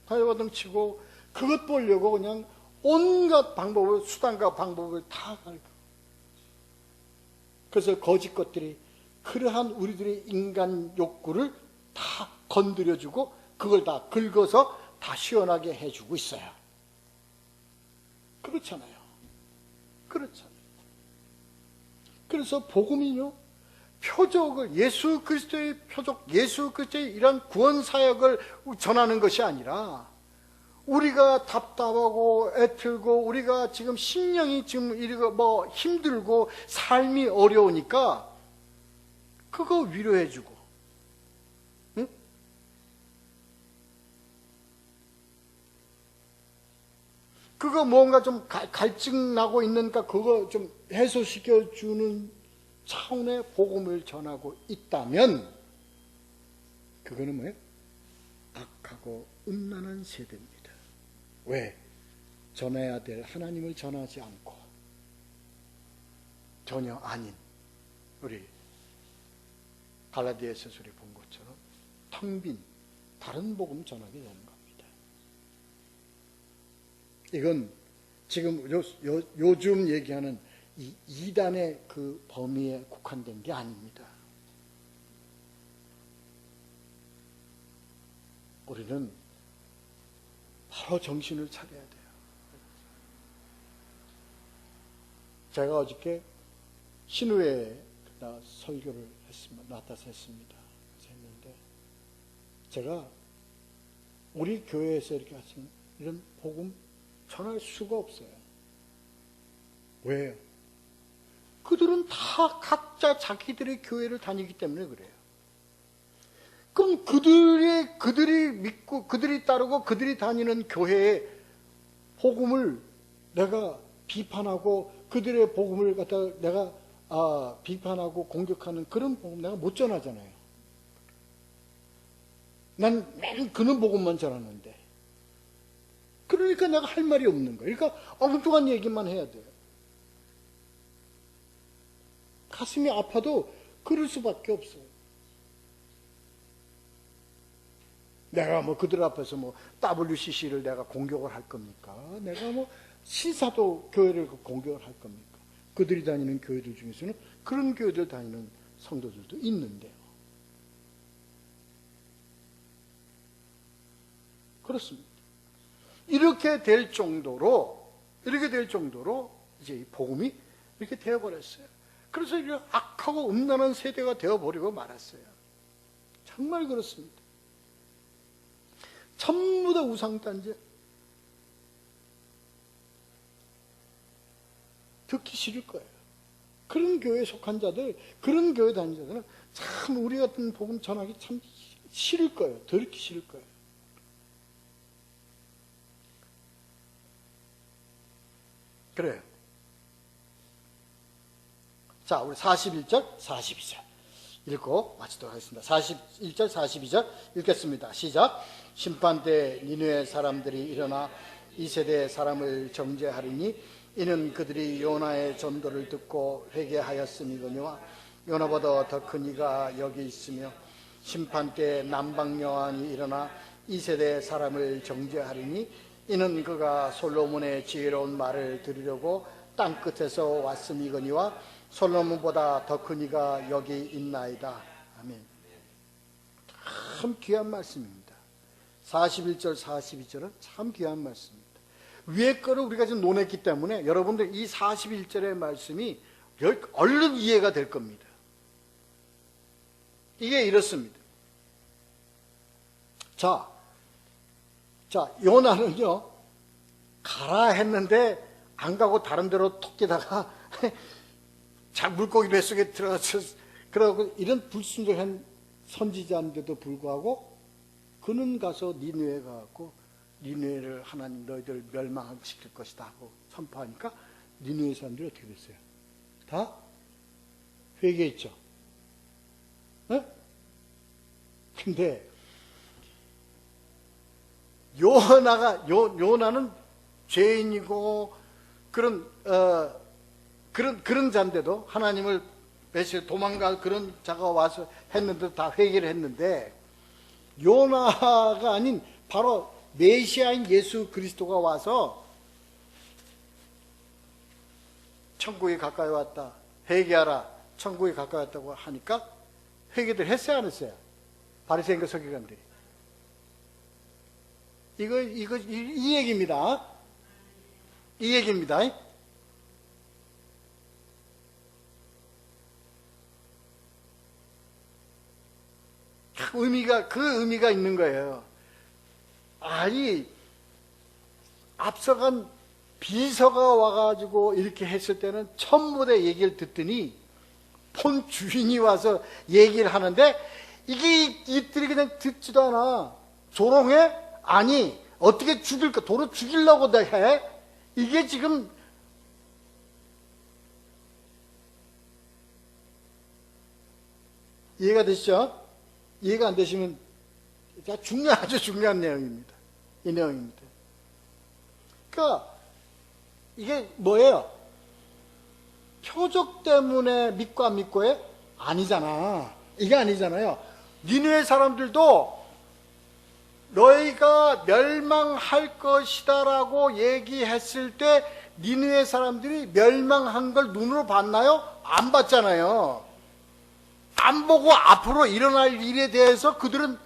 발버둥 치고 그것 보려고 그냥 온갖 방법을, 수단과 방법을 다 가르쳐. 그래서 거짓 것들이 그러한 우리들의 인간 욕구를 다 건드려주고 그걸 다 긁어서 다 시원하게 해주고 있어요. 그렇잖아요. 그렇잖아요. 그래서 복음이요, 표적을, 예수 그리스도의 표적, 예수 그리스도의 이런 구원 사역을 전하는 것이 아니라, 우리가 답답하고 애틀고 우리가 지금 심령이 지금 뭐 힘들고 삶이 어려우니까 그거 위로해주고, 응? 그거 뭔가 좀 갈증 나고 있는가 그거 좀 해소시켜주는 차원의 복음을 전하고 있다면, 그거는 뭐예요? 악하고 음란한 세대입니다. 왜? 전해야 될 하나님을 전하지 않고 전혀 아닌, 우리 갈라디아서에서 우리 본 것처럼 텅 빈 다른 복음 전하게 되는 겁니다. 이건 지금 요즘 얘기하는 이 이단의 그 범위에 국한된 게 아닙니다. 우리는 바로 정신을 차려야 돼요. 제가 어저께 신우회에 설교를 나타서 했습니다. 했는데 제가 우리 교회에서 이렇게 하시는 이런 복음 전할 수가 없어요. 왜요? 그들은 다 각자 자기들의 교회를 다니기 때문에 그래요. 그럼 그들이 믿고 그들이 따르고 그들이 다니는 교회의 복음을 내가 비판하고, 그들의 복음을 갖다가 내가 비판하고 공격하는 그런 복음 내가 못 전하잖아요. 난 맨 그런 복음만 전하는데. 그러니까 내가 할 말이 없는 거예요. 그러니까 엉뚱한 얘기만 해야 돼요. 가슴이 아파도 그럴 수밖에 없어요. 내가 뭐 그들 앞에서 뭐 WCC를 내가 공격을 할 겁니까? 내가 뭐 신사도 교회를 공격을 할 겁니까? 그들이 다니는 교회들 중에서는 그런 교회들 다니는 성도들도 있는데요. 그렇습니다. 이렇게 될 정도로 이제 이 복음이 이렇게 되어버렸어요. 그래서 이렇게 악하고 음란한 세대가 되어버리고 말았어요. 정말 그렇습니다. 전부 다 우상단지. 듣기 싫을 거예요. 그런 교회에 속한 자들, 그런 교회 다니는 자들은 참 우리 같은 복음 전하기 참 싫을 거예요. 듣기 싫을 거예요. 그래요. 자, 우리 41절, 42절 읽고 마치도록 하겠습니다. 41절, 42절 읽겠습니다. 시작. 심판때 니느웨 사람들이 일어나 이 세대의 사람을 정죄하리니 이는 그들이 요나의 전도를 듣고 회개하였음이거니와 요나보다 더 큰 이가 여기 있으며, 심판때 남방 여왕이 일어나 이 세대의 사람을 정죄하리니 이는 그가 솔로몬의 지혜로운 말을 들으려고 땅끝에서 왔음이거니와 솔로몬보다 더 큰 이가 여기 있나이다. 아멘. 참 귀한 말씀입니다. 41절 42절은 참 귀한 말씀입니다. 위에 거를 우리가 지금 논했기 때문에 여러분들 이 41절의 말씀이 얼른 이해가 될 겁니다. 이게 이렇습니다. 자, 요나는요, 가라 했는데 안 가고 다른 데로 톡 뛰다가 물고기 뱃속에 들어가서 그러고 이런 불순종한 선지자인데도 불구하고 그는 가서 니느웨에 가고 니느웨를 하나님 너희들 멸망시킬 것이다 하고 선포하니까 니느웨 사람들이 어떻게 됐어요? 다 회개했죠. 네? 근데 요나는 죄인이고 그런 자인데도 하나님을 도망갈 그런 자가 와서 했는데 다 회개를 했는데 요나가 아닌 바로 메시아인 예수 그리스도가 와서 천국이 가까이 왔다, 회개하라, 천국이 가까이 왔다고 하니까 회개들 했어요, 안 했어요? 바리새인과 서기관들이. 이 얘기입니다. 이 얘기입니다. 그 의미가 있는 거예요. 아니, 앞서간 비서가 와가지고 이렇게 했을 때는 천무대 얘기를 듣더니 본 주인이 와서 얘기를 하는데 이들이 그냥 듣지도 않아. 조롱해? 아니, 어떻게 죽일까? 도로 죽이려고 해? 이게 지금 이해가 되시죠? 이해가 안 되시면 아주 중요한 내용입니다. 이 내용입니다. 그러니까 이게 뭐예요? 표적 때문에 믿고 안 믿고에 아니잖아. 이게 아니잖아요. 니느웨 사람들도 너희가 멸망할 것이다라고 얘기했을 때 니느웨 사람들이 멸망한 걸 눈으로 봤나요? 안 봤잖아요. 안 보고 앞으로 일어날 일에 대해서 그들은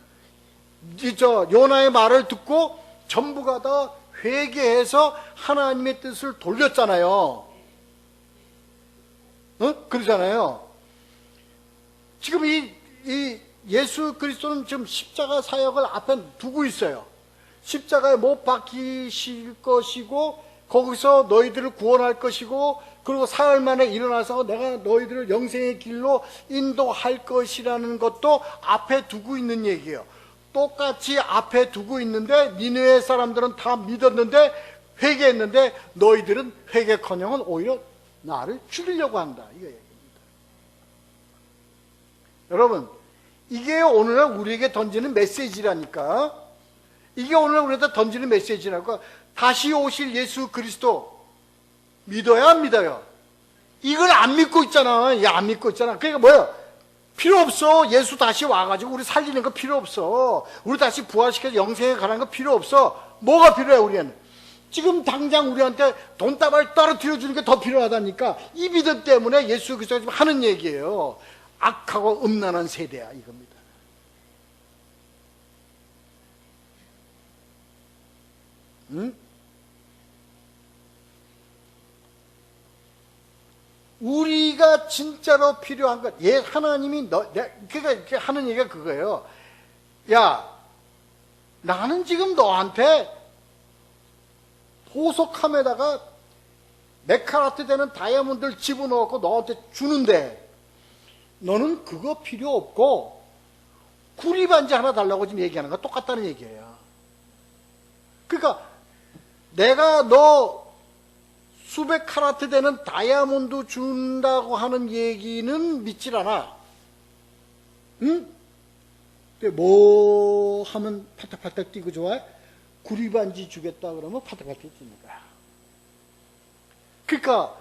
요나의 말을 듣고 전부가 다 회개해서 하나님의 뜻을 돌렸잖아요. 그러잖아요. 지금 이 예수 그리스도는 지금 십자가 사역을 앞에 두고 있어요. 십자가에 못 박히실 것이고 거기서 너희들을 구원할 것이고 그리고 사흘 만에 일어나서 내가 너희들을 영생의 길로 인도할 것이라는 것도 앞에 두고 있는 얘기예요. 똑같이 앞에 두고 있는데 니느웨 사람들은 다 믿었는데 회개했는데 너희들은 회개커녕은 오히려 나를 죽이려고 한다. 이거 얘기입니다. 여러분, 이게 오늘날 우리에게 던지는 메시지라니까. 이게 오늘날 우리한테 던지는 메시지라고. 다시 오실 예수 그리스도 믿어야 안 믿어요? 이걸 안 믿고 있잖아. 안 믿고 있잖아. 그러니까 뭐야? 필요 없어. 예수 다시 와가지고 우리 살리는 거 필요 없어. 우리 다시 부활시켜서 영생에 가는 거 필요 없어. 뭐가 필요해 우리한테? 지금 당장 우리한테 돈다발 떨어뜨려 주는 게 더 필요하다니까. 이 믿음 때문에 예수 그리스도가 지금 하는 얘기예요. 악하고 음란한 세대야 이겁니다. 응? 우리가 진짜로 필요한 것, 하나님이 그러니까 하는 얘기가 그거예요. 야, 나는 지금 너한테 보석함에다가 메카라트 되는 다이아몬드를 집어넣고 너한테 주는데 너는 그거 필요 없고 구리반지 하나 달라고 지금 얘기하는 거 똑같다는 얘기예요. 그러니까 내가 너 수백 카라트 되는 다이아몬드 준다고 하는 얘기는 믿질 않아. 응? 근데 뭐 하면 팔딱팔딱 뛰고 좋아해? 구리반지 주겠다 그러면 팔딱팔딱 뛰는 거야. 그러니까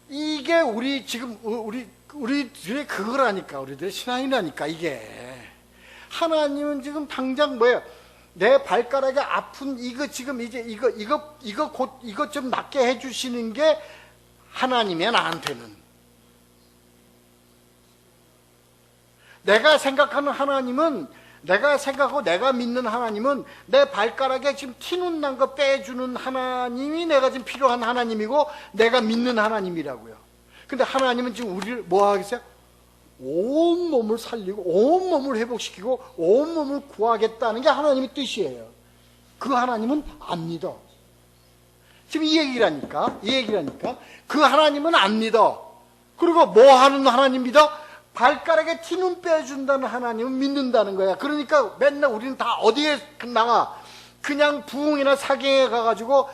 이게 우리 지금 우리들의 그거라니까. 우리들의 신앙이라니까 이게. 하나님은 지금 당장 뭐예요? 내 발가락에 아픈 이거 지금 이제 이거 좀 낫게 해주시는 게 하나님이야 나한테는. 내가 생각하는 하나님은, 내가 생각하고 내가 믿는 하나님은 내 발가락에 지금 티눈 난 거 빼주는 하나님이 내가 지금 필요한 하나님이고 내가 믿는 하나님이라고요. 근데 하나님은 지금 우리를 뭐 하겠어요? 온 몸을 살리고 온 몸을 회복시키고 온 몸을 구하겠다는 게 하나님의 뜻이에요. 그 하나님은 안 믿어. 지금 이 얘기라니까 그 하나님은 안 믿어. 그리고 뭐 하는 하나님 믿어? 발가락에 티눈 빼준다는 하나님은 믿는다는 거야. 그러니까 맨날 우리는 다 어디에 나가? 그냥 부흥이나 사경에 가가지고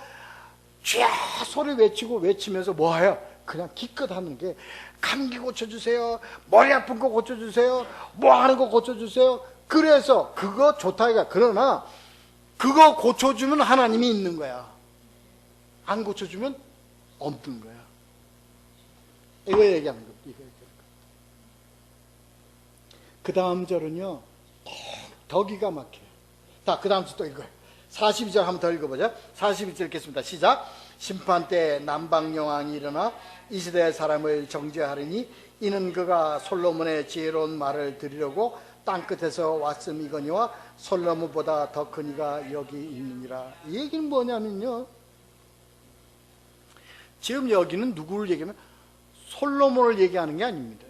쥐야 소리 외치면서 뭐해요? 그냥 기껏 하는 게 감기 고쳐주세요, 머리 아픈 거 고쳐주세요, 뭐 하는 거 고쳐주세요. 그래서 그거 좋다 이거야. 그러나 그거 고쳐주면 하나님이 있는 거야. 안 고쳐주면 없는 거야. 이거 얘기하는 거. 그 다음 절은요, 더 기가 막혀요. 자, 그 다음 절 또 읽어요. 42절 한번 더 읽어보자. 42절 읽겠습니다. 시작. 심판 때 남방여왕이 일어나 이 시대의 사람을 정죄하리니 이는 그가 솔로몬의 지혜로운 말을 들으려고 땅끝에서 왔음이거니와 솔로몬보다 더 큰 이가 여기 있느니라. 이 얘기는 뭐냐면요, 지금 여기는 누구를 얘기하면 솔로몬을 얘기하는 게 아닙니다.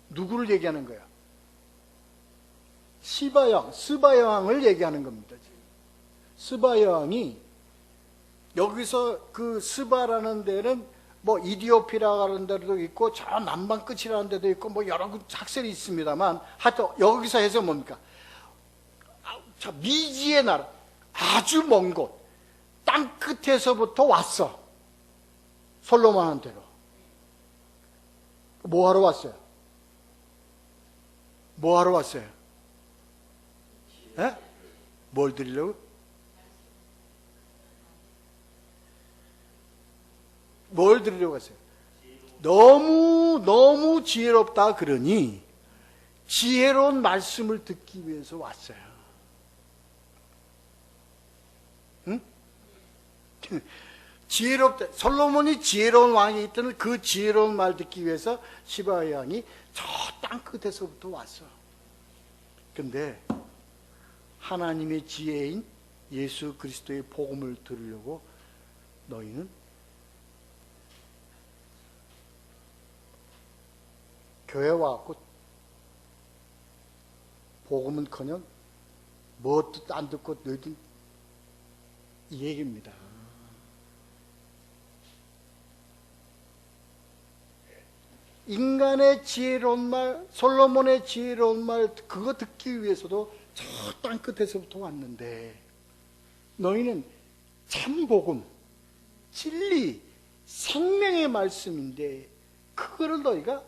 누구를 얘기하는 거야? 스바 여왕을 얘기하는 겁니다. 스바 여왕이 여기서 그 스바라는 데는 뭐 이디오피라는 데도 있고 저 남방 끝이라는 데도 있고 뭐 여러 학설이 있습니다만 하여튼 여기서 해서 뭡니까? 자, 미지의 나라, 아주 먼 곳, 땅 끝에서부터 왔어. 솔로몬한테로. 뭐 하러 왔어요? 뭐 하러 왔어요? 에? 뭘 드리려고? 뭘 드리려고 했어요? 너무 지혜롭다 그러니 지혜로운 말씀을 듣기 위해서 왔어요. 응? 지혜롭다. 솔로몬이 지혜로운 왕이 있던 그 지혜로운 말 듣기 위해서 시바 왕이 저 땅 끝에서부터 왔어. 근데 하나님의 지혜인 예수 그리스도의 복음을 들으려고 너희는 교회 와갖고 복음은커녕 무엇도 안 듣고 너희들 이 얘기입니다. 인간의 지혜로운 말, 솔로몬의 지혜로운 말 그거 듣기 위해서도 저 땅 끝에서부터 왔는데 너희는 참 복음, 진리, 생명의 말씀인데 그거를 너희가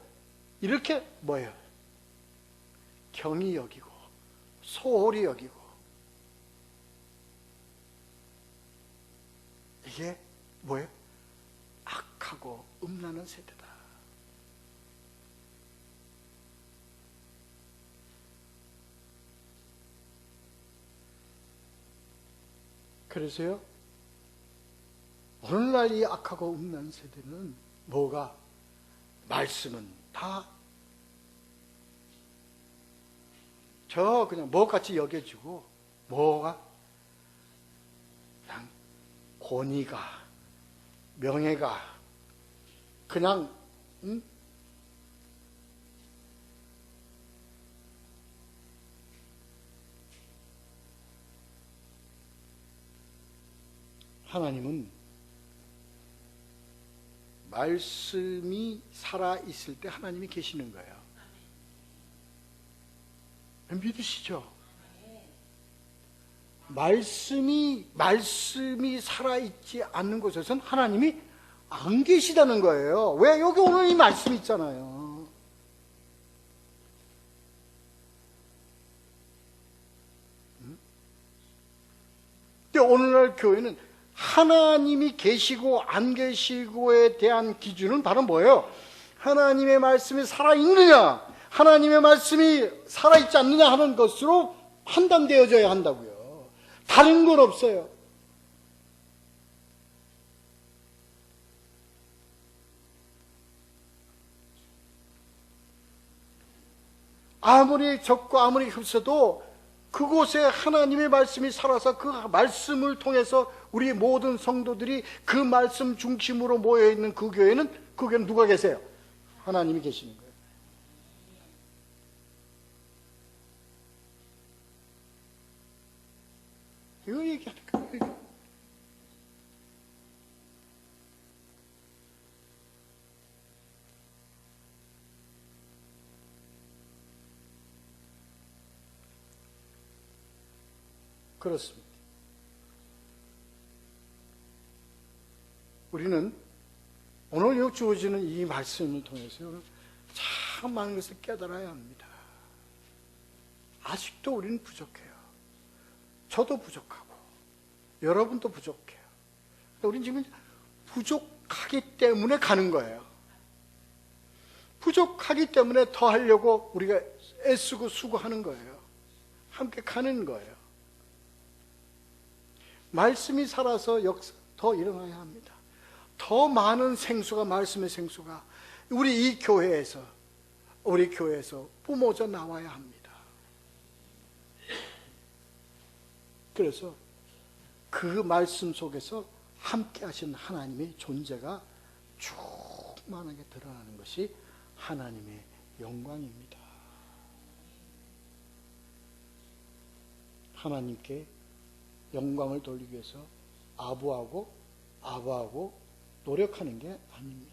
이렇게 뭐예요? 경히 여기고 소홀히 여기고 이게 뭐예요? 악하고 음란한 세대다. 그래서요, 오늘날 이 악하고 음란한 세대는 뭐가? 말씀은 다 저 그냥 뭐같이 여겨지고 뭐가? 그냥 권위가, 명예가 그냥 하나님은 말씀이 살아있을 때 하나님이 계시는 거예요. 믿으시죠? 말씀이 살아있지 않는 곳에서는 하나님이 안 계시다는 거예요. 왜? 여기 오늘 이 말씀이 있잖아요. 근데 오늘날 교회는 하나님이 계시고 안 계시고에 대한 기준은 바로 뭐예요? 하나님의 말씀이 살아있느냐, 하나님의 말씀이 살아있지 않느냐 하는 것으로 판단되어져야 한다고요. 다른 건 없어요. 아무리 적고 아무리 흡서도 그곳에 하나님의 말씀이 살아서 그 말씀을 통해서 우리 모든 성도들이 그 말씀 중심으로 모여있는 그 교회는 누가 계세요? 하나님이 계시는 거예요. 이거 얘기하는 거예요. 그렇습니다. 우리는 오늘 주어지는 이 말씀을 통해서 참 많은 것을 깨달아야 합니다. 아직도 우리는 부족해요. 저도 부족하고 여러분도 부족해요. 우리는 지금 부족하기 때문에 가는 거예요. 부족하기 때문에 더 하려고 우리가 애쓰고 수고하는 거예요. 함께 가는 거예요. 말씀이 살아서 역사 더 일어나야 합니다. 더 많은 생수가, 말씀의 생수가 우리 교회에서 뿜어져 나와야 합니다. 그래서 그 말씀 속에서 함께 하신 하나님의 존재가 충만하게 드러나는 것이 하나님의 영광입니다. 하나님께 영광을 돌리기 위해서 아부하고 노력하는 게 아닙니다.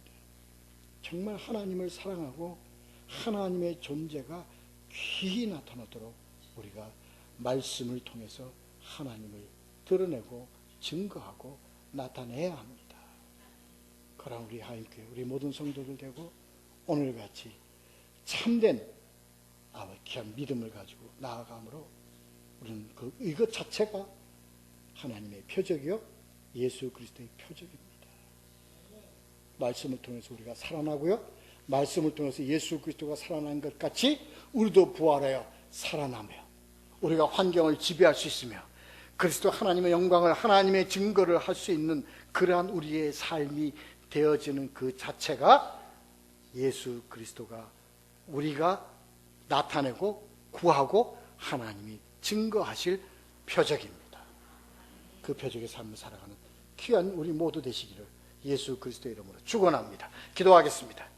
정말 하나님을 사랑하고 하나님의 존재가 귀히 나타나도록 우리가 말씀을 통해서 하나님을 드러내고 증거하고 나타내야 합니다. 그럼 우리 하임교회, 우리 모든 성도들 되고 오늘같이 참된 귀한 믿음을 가지고 나아감으로 우리는 이것 자체가 하나님의 표적이요 예수 그리스도의 표적입니다. 말씀을 통해서 우리가 살아나고요, 말씀을 통해서 예수 그리스도가 살아난 것 같이 우리도 부활하여 살아나며 우리가 환경을 지배할 수 있으며 그리스도 하나님의 영광을, 하나님의 증거를 할 수 있는 그러한 우리의 삶이 되어지는 그 자체가 예수 그리스도가 우리가 나타내고 구하고 하나님이 증거하실 표적입니다. 그 표적의 삶을 살아가는 귀한 우리 모두 되시기를 예수 그리스도의 이름으로 축원합니다. 기도하겠습니다.